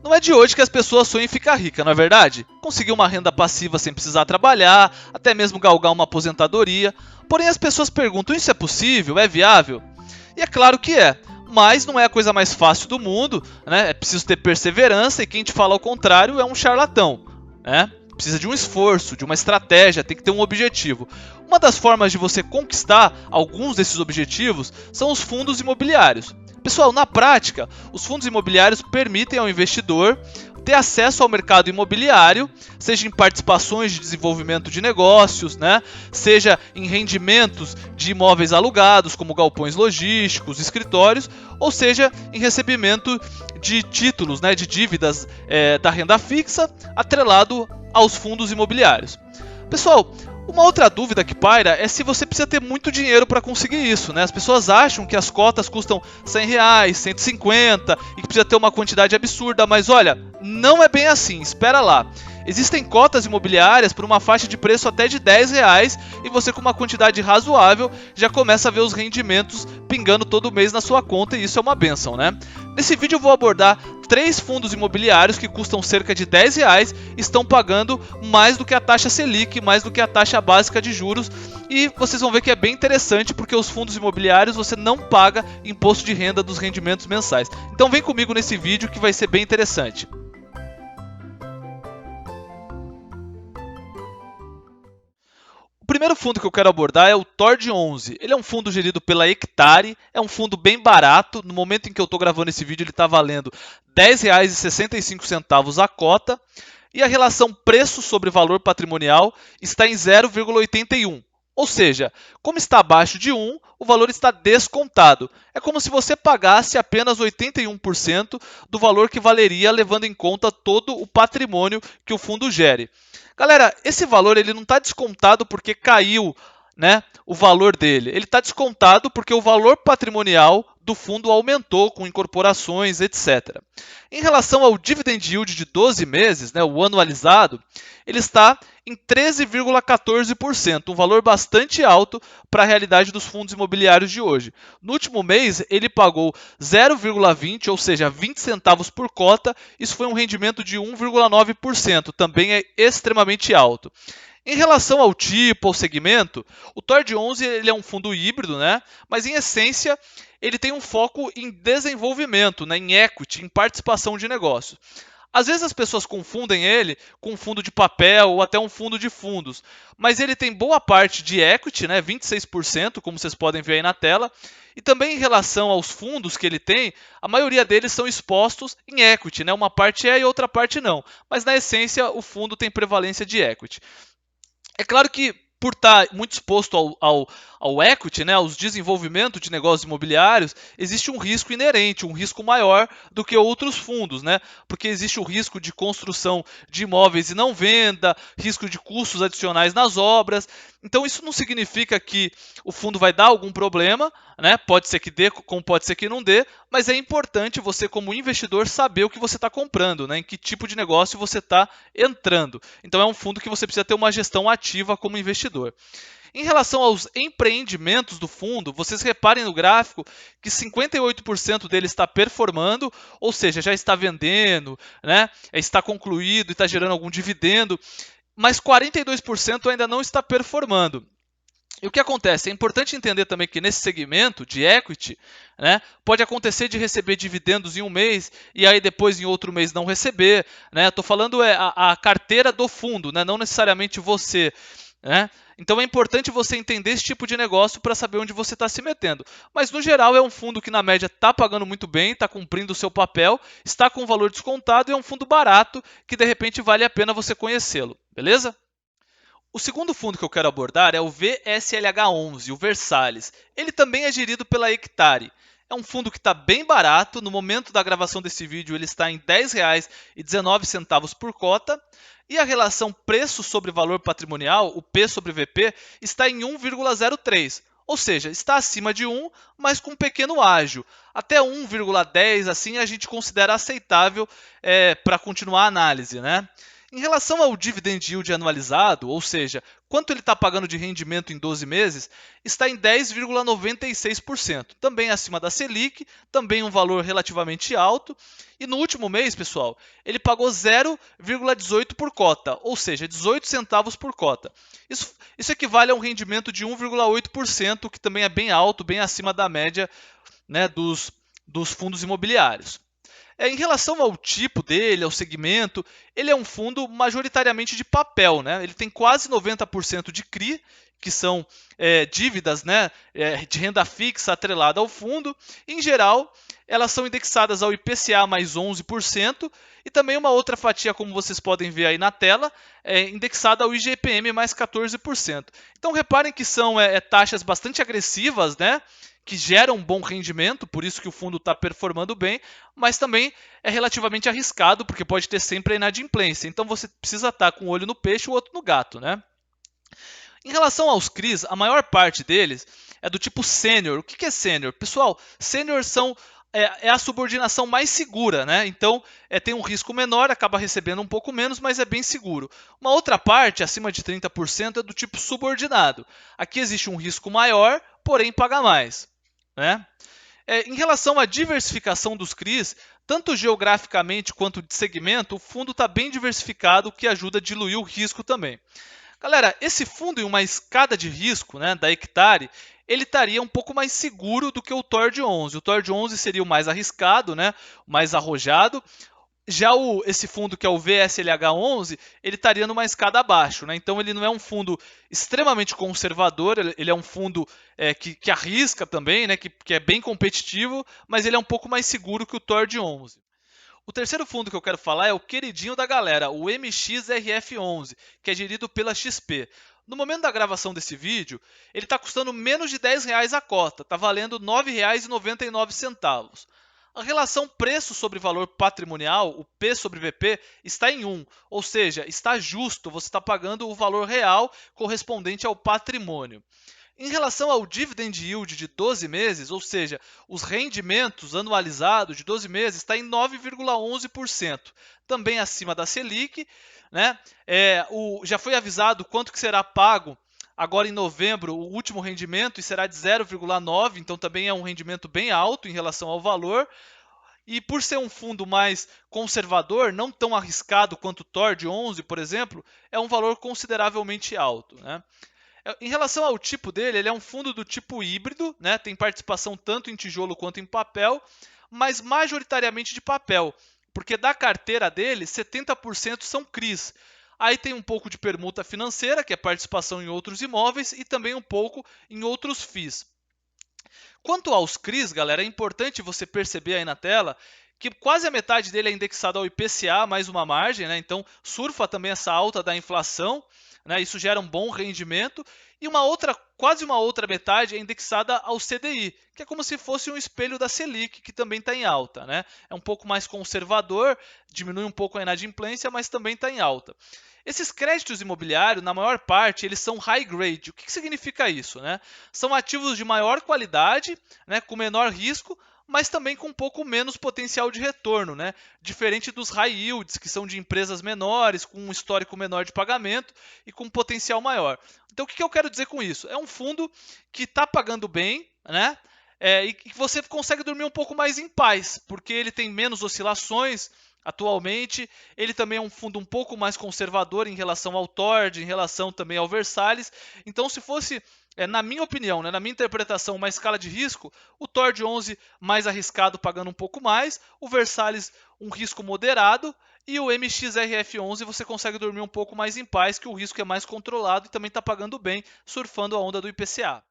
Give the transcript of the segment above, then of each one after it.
Não é de hoje que as pessoas sonham em ficar ricas, não é verdade? Conseguir uma renda passiva sem precisar trabalhar, até mesmo galgar uma aposentadoria. Porém, as pessoas perguntam: isso é possível? É viável? E é claro que é, mas não é a coisa mais fácil do mundo, né? É preciso ter perseverança e quem te fala ao contrário é um charlatão, né? Precisa de um esforço, de uma estratégia, tem que ter um objetivo. Uma das formas de você conquistar alguns desses objetivos são os fundos imobiliários. Pessoal, na prática, os fundos imobiliários permitem ao investidor ter acesso ao mercado imobiliário, seja em participações de desenvolvimento de negócios, né? Seja em rendimentos de imóveis alugados, como galpões logísticos, escritórios, ou seja em recebimento de títulos, né? De dívidas da renda fixa, atrelado aos fundos imobiliários. Pessoal, uma outra dúvida que paira é se você precisa ter muito dinheiro para conseguir isso, né? As pessoas acham que as cotas custam R$100, 150 e que precisa ter uma quantidade absurda, mas olha, não é bem assim, espera lá. Existem cotas imobiliárias por uma faixa de preço até de R$10 e você com uma quantidade razoável já começa a ver os rendimentos pingando todo mês na sua conta e isso é uma bênção, né? Nesse vídeo eu vou abordar 3 fundos imobiliários que custam cerca de R$10 e estão pagando mais do que a taxa Selic, mais do que a taxa básica de juros e vocês vão ver que é bem interessante porque os fundos imobiliários você não paga imposto de renda dos rendimentos mensais. Então vem comigo nesse vídeo que vai ser bem interessante. O primeiro fundo que eu quero abordar é o TORD11. Ele é um fundo gerido pela Hectare, é um fundo bem barato. No momento em que eu estou gravando esse vídeo, ele está valendo R$10,65 a cota. E a relação preço sobre valor patrimonial está em 0,81. Ou seja, como está abaixo de 1, o valor está descontado. É como se você pagasse apenas 81% do valor que valeria, levando em conta todo o patrimônio que o fundo gere. Galera, esse valor ele não está descontado porque caiu, né, o valor dele. Ele está descontado porque o valor patrimonial do fundo aumentou com incorporações, etc. Em relação ao dividend yield de 12 meses, né, o anualizado, ele está em 13,14%, um valor bastante alto para a realidade dos fundos imobiliários de hoje. No último mês, ele pagou 0,20, ou seja, 20 centavos por cota. Isso foi um rendimento de 1,9%, também é extremamente alto. Em relação ao tipo, ao segmento, o TORD11 ele é um fundo híbrido, né? Mas em essência ele tem um foco em desenvolvimento, né? Em equity, em participação de negócio. Às vezes as pessoas confundem ele com um fundo de papel ou até um fundo de fundos, mas ele tem boa parte de equity, né, 26%, como vocês podem ver aí na tela, e também em relação aos fundos que ele tem, a maioria deles são expostos em equity, né, uma parte é e outra parte não, mas na essência o fundo tem prevalência de equity. É claro que por estar muito exposto ao equity, né, aos desenvolvimentos de negócios imobiliários, existe um risco inerente, um risco maior do que outros fundos, né? Porque existe o risco de construção de imóveis e não venda, risco de custos adicionais nas obras. Então isso não significa que o fundo vai dar algum problema, né? Pode ser que dê, como pode ser que não dê, mas é importante você, como investidor, saber o que você está comprando, né? Em que tipo de negócio você está entrando. Então é um fundo que você precisa ter uma gestão ativa como investidor. Em relação aos empreendimentos do fundo, vocês reparem no gráfico que 58% dele está performando, ou seja, já está vendendo, né? Está concluído e está gerando algum dividendo, mas 42% ainda não está performando. E o que acontece? É importante entender também que nesse segmento de equity, né, pode acontecer de receber dividendos em um mês e aí depois em outro mês não receber. Estou falando a carteira do fundo, né, não necessariamente você. Né? Então é importante você entender esse tipo de negócio para saber onde você está se metendo. Mas no geral é um fundo que na média está pagando muito bem, está cumprindo o seu papel, está com valor descontado e é um fundo barato que de repente vale a pena você conhecê-lo. Beleza? O segundo fundo que eu quero abordar é o VSLH11, o Versalhes. Ele também é gerido pela Hectare. É um fundo que está bem barato, no momento da gravação desse vídeo ele está em R$10,19 por cota e a relação preço sobre valor patrimonial, o P sobre VP, está em 1,03. Ou seja, está acima de 1, mas com um pequeno ágio. Até 1,10 assim a gente considera aceitável para continuar a análise, né? Em relação ao dividend yield anualizado, ou seja, quanto ele está pagando de rendimento em 12 meses, está em 10,96%, também acima da Selic, também um valor relativamente alto. E no último mês, pessoal, ele pagou 0,18 por cota, ou seja, 18 centavos por cota. Isso equivale a um rendimento de 1,8%, que também é bem alto, bem acima da média, né, dos fundos imobiliários. Em relação ao tipo dele, ao segmento, ele é um fundo majoritariamente de papel, né? Ele tem quase 90% de CRI, que são dívidas, né, de renda fixa atrelada ao fundo. Em geral, elas são indexadas ao IPCA mais 11% e também uma outra fatia, como vocês podem ver aí na tela, indexada ao IGPM mais 14%. Então reparem que são taxas bastante agressivas, né, que geram um bom rendimento, por isso que o fundo está performando bem, mas também é relativamente arriscado, porque pode ter sempre a inadimplência. Então você precisa estar com um olho no peixe e o outro no gato, né? Em relação aos CRIs, a maior parte deles é do tipo sênior. O que é sênior? Pessoal, sênior é a subordinação mais segura, né? Então tem um risco menor, acaba recebendo um pouco menos, mas é bem seguro. Uma outra parte, acima de 30%, é do tipo subordinado. Aqui existe um risco maior, porém paga mais, né? Em relação à diversificação dos CRIs, tanto geograficamente quanto de segmento, o fundo está bem diversificado, o que ajuda a diluir o risco também. Galera, esse fundo em uma escada de risco, né, da Hectare, ele estaria um pouco mais seguro do que o TORD 11. O TORD 11 seria o mais arriscado, né, o mais arrojado. Já esse fundo que é o VSLH11, ele estaria numa escada abaixo, né? Então ele não é um fundo extremamente conservador, ele é um fundo que arrisca também, né? Que é bem competitivo, mas ele é um pouco mais seguro que o TORD 11. O terceiro fundo que eu quero falar é o queridinho da galera, o MXRF11, que é gerido pela XP. No momento da gravação desse vídeo, ele está custando menos de R$10 a cota, está valendo R$ 9,99. A relação preço sobre valor patrimonial, o P sobre VP, está em 1, ou seja, está justo, você está pagando o valor real correspondente ao patrimônio. Em relação ao dividend yield de 12 meses, ou seja, os rendimentos anualizados de 12 meses, está em 9,11%, também acima da Selic, né? Já foi avisado quanto que será pago agora em novembro o último rendimento e será de 0,9, então também é um rendimento bem alto em relação ao valor. E por ser um fundo mais conservador, não tão arriscado quanto o TORD 11, por exemplo, é um valor consideravelmente alto, né? Em relação ao tipo dele, ele é um fundo do tipo híbrido, né? Tem participação tanto em tijolo quanto em papel, mas majoritariamente de papel, porque da carteira dele, 70% são CRIs. Aí tem um pouco de permuta financeira, que é participação em outros imóveis, e também um pouco em outros FIIs. Quanto aos CRIs, galera, é importante você perceber aí na tela que quase a metade dele é indexado ao IPCA mais uma margem, né? Então surfa também essa alta da inflação, né? Isso gera um bom rendimento. E quase uma outra metade é indexada ao CDI, que é como se fosse um espelho da Selic, que também está em alta, né? É um pouco mais conservador, diminui um pouco a inadimplência, mas também está em alta. Esses créditos imobiliários, na maior parte, eles são high grade. O que significa isso, né? São ativos de maior qualidade, né, com menor risco, mas também com um pouco menos potencial de retorno, né? Diferente dos high yields, que são de empresas menores, com um histórico menor de pagamento e com um potencial maior. Então, o que eu quero dizer com isso? É um fundo que está pagando bem, né? E que você consegue dormir um pouco mais em paz, porque ele tem menos oscilações atualmente. Ele também é um fundo um pouco mais conservador em relação ao TORD, em relação também ao Versalhes. Então, se fosse, na minha opinião, né, na minha interpretação, uma escala de risco, o TORD 11 mais arriscado pagando um pouco mais, o Versalhes um risco moderado e o MXRF 11 você consegue dormir um pouco mais em paz, que o risco é mais controlado e também está pagando bem, surfando a onda do IPCA.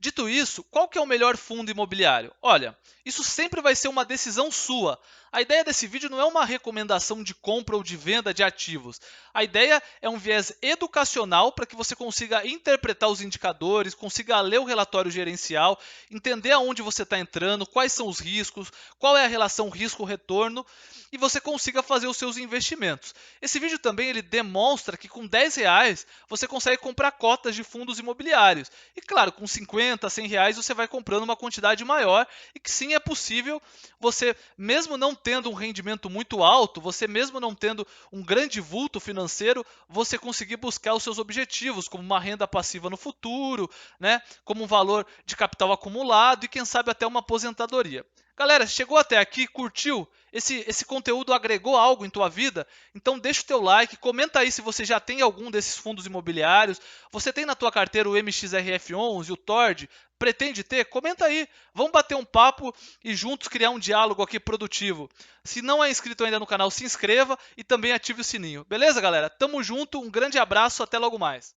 Dito isso, qual que é o melhor fundo imobiliário? Olha, isso sempre vai ser uma decisão sua. A ideia desse vídeo não é uma recomendação de compra ou de venda de ativos. A ideia é um viés educacional para que você consiga interpretar os indicadores, consiga ler o relatório gerencial, entender aonde você está entrando, quais são os riscos, qual é a relação risco-retorno e você consiga fazer os seus investimentos. Esse vídeo também ele demonstra que com R$10 você consegue comprar cotas de fundos imobiliários. E claro, com 50, 100 reais você vai comprando uma quantidade maior e que sim é possível você, mesmo não tendo um rendimento muito alto, você mesmo não tendo um grande vulto financeiro, você conseguir buscar os seus objetivos, como uma renda passiva no futuro, né? Como um valor de capital acumulado e quem sabe até uma aposentadoria. Galera, chegou até aqui, curtiu? Esse conteúdo agregou algo em tua vida? Então deixa o teu like, comenta aí se você já tem algum desses fundos imobiliários, você tem na tua carteira o MXRF11, o TORD, pretende ter? Comenta aí, vamos bater um papo e juntos criar um diálogo aqui produtivo. Se não é inscrito ainda no canal, se inscreva e também ative o sininho. Beleza, galera? Tamo junto, um grande abraço, até logo mais.